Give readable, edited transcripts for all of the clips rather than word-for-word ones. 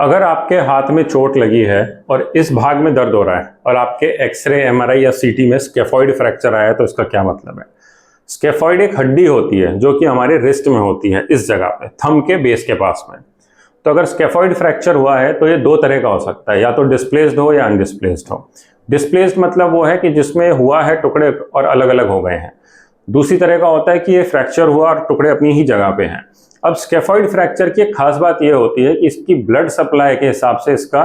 अगर आपके हाथ में चोट लगी है और इस भाग में दर्द हो रहा है और आपके एक्सरे, एमआरआई या सीटी में स्केफॉइड फ्रैक्चर आया है, तो इसका क्या मतलब है? स्केफॉइड एक हड्डी होती है जो कि हमारे रिस्ट में होती है, इस जगह पे, थंब के बेस के पास में। तो अगर स्केफॉइड फ्रैक्चर हुआ है तो ये दो तरह का हो सकता है, या तो डिस्प्लेस्ड हो या अनडिस्प्लेस्ड हो। डिस्प्लेस्ड मतलब वो है कि जिसमें हुआ है टुकड़े और अलग अलग हो गए हैं। दूसरी तरह का होता है कि ये फ्रैक्चर हुआ और टुकड़े अपनी ही जगह पे हैं। अब स्केफॉइड फ्रैक्चर की एक खास बात यह होती है कि इसकी ब्लड सप्लाई के हिसाब से इसका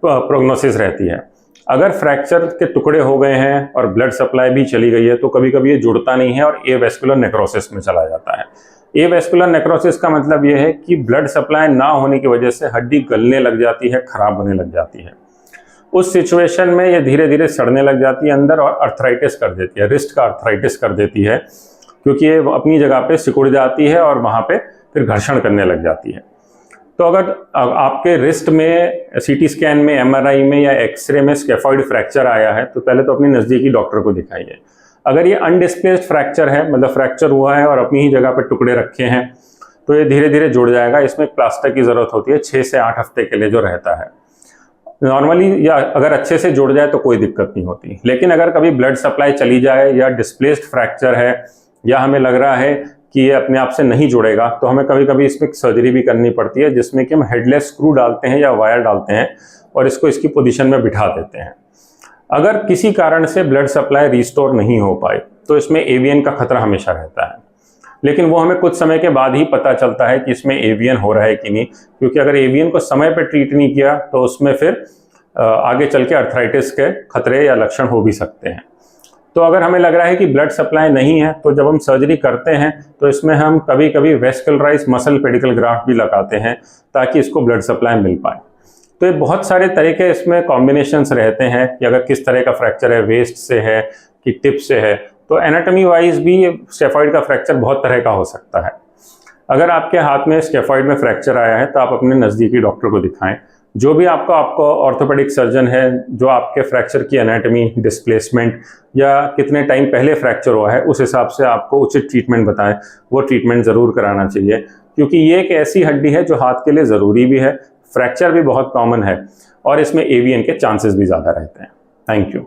प्रोग्नोसिस रहती है। अगर फ्रैक्चर के टुकड़े हो गए हैं और ब्लड सप्लाई भी चली गई है तो कभी कभी ये जुड़ता नहीं है और एवेस्कुलर नेक्रोसिस में चला जाता है। एवेस्कुलर नेक्रोसिस का मतलब यह है कि ब्लड सप्लाई ना होने की वजह से हड्डी गलने लग जाती है, खराब होने लग जाती है। उस सिचुएशन में ये धीरे धीरे सड़ने लग जाती है अंदर और अर्थराइटिस कर देती है, रिस्ट का अर्थराइटिस कर देती है, क्योंकि ये अपनी जगह पे सिकुड़ जाती है और वहाँ पे फिर घर्षण करने लग जाती है। तो अगर आपके रिस्ट में सीटी स्कैन में, एमआरआई में या एक्सरे में स्केफॉइड फ्रैक्चर आया है तो पहले तो अपनी नज़दीकी डॉक्टर को दिखाइए। अगर ये अनडिस्प्लेस्ड फ्रैक्चर है, मतलब फ्रैक्चर हुआ है और अपनी ही जगह पर टुकड़े रखे हैं, तो ये धीरे धीरे जुड़ जाएगा। इसमें प्लास्टर की ज़रूरत होती है 6 से 8 हफ्ते के लिए जो रहता है नॉर्मली, या अगर अच्छे से जुड़ जाए तो कोई दिक्कत नहीं होती। लेकिन अगर कभी ब्लड सप्लाई चली जाए या डिस्प्लेस्ड फ्रैक्चर है या हमें लग रहा है कि ये अपने आप से नहीं जुड़ेगा, तो हमें कभी कभी इसमें सर्जरी भी करनी पड़ती है, जिसमें कि हम हेडलेस स्क्रू डालते हैं या वायर डालते हैं और इसको इसकी पोजीशन में बिठा देते हैं। अगर किसी कारण से ब्लड सप्लाई रिस्टोर नहीं हो पाए तो इसमें एवीएन का खतरा हमेशा रहता है, लेकिन वो हमें कुछ समय के बाद ही पता चलता है कि इसमें एवीएन हो रहा है कि नहीं, क्योंकि अगर एवीएन को समय पर ट्रीट नहीं किया तो उसमें फिर आगे चल के अर्थराइटिस के खतरे या लक्षण हो भी सकते हैं। तो अगर हमें लग रहा है कि ब्लड सप्लाई नहीं है तो जब हम सर्जरी करते हैं तो इसमें हम कभी कभी वेस्कुलराइज मसल पेडिकल ग्राफ्ट भी लगाते हैं ताकि इसको ब्लड सप्लाई मिल पाए। तो ये बहुत सारे तरीके इसमें कॉम्बिनेशंस रहते हैं कि अगर किस तरह का फ्रैक्चर है, वेस्ट से है कि टिप से है। तो एनाटॉमी वाइज भी स्केफॉइड का फ्रैक्चर बहुत तरह का हो सकता है। अगर आपके हाथ में स्केफॉइड में फ्रैक्चर आया है तो आप अपने नज़दीकी डॉक्टर को दिखाएं। जो भी आपको ऑर्थोपेडिक सर्जन है जो आपके फ्रैक्चर की एनाटॉमी, डिस्प्लेसमेंट या कितने टाइम पहले फ्रैक्चर हुआ है उस हिसाब से आपको उचित ट्रीटमेंट बताएं, वो ट्रीटमेंट ज़रूर कराना चाहिए, क्योंकि ये एक ऐसी हड्डी है जो हाथ के लिए ज़रूरी भी है, फ्रैक्चर भी बहुत कॉमन है और इसमें एवीएन के चांसेस भी ज़्यादा रहते हैं। Thank you.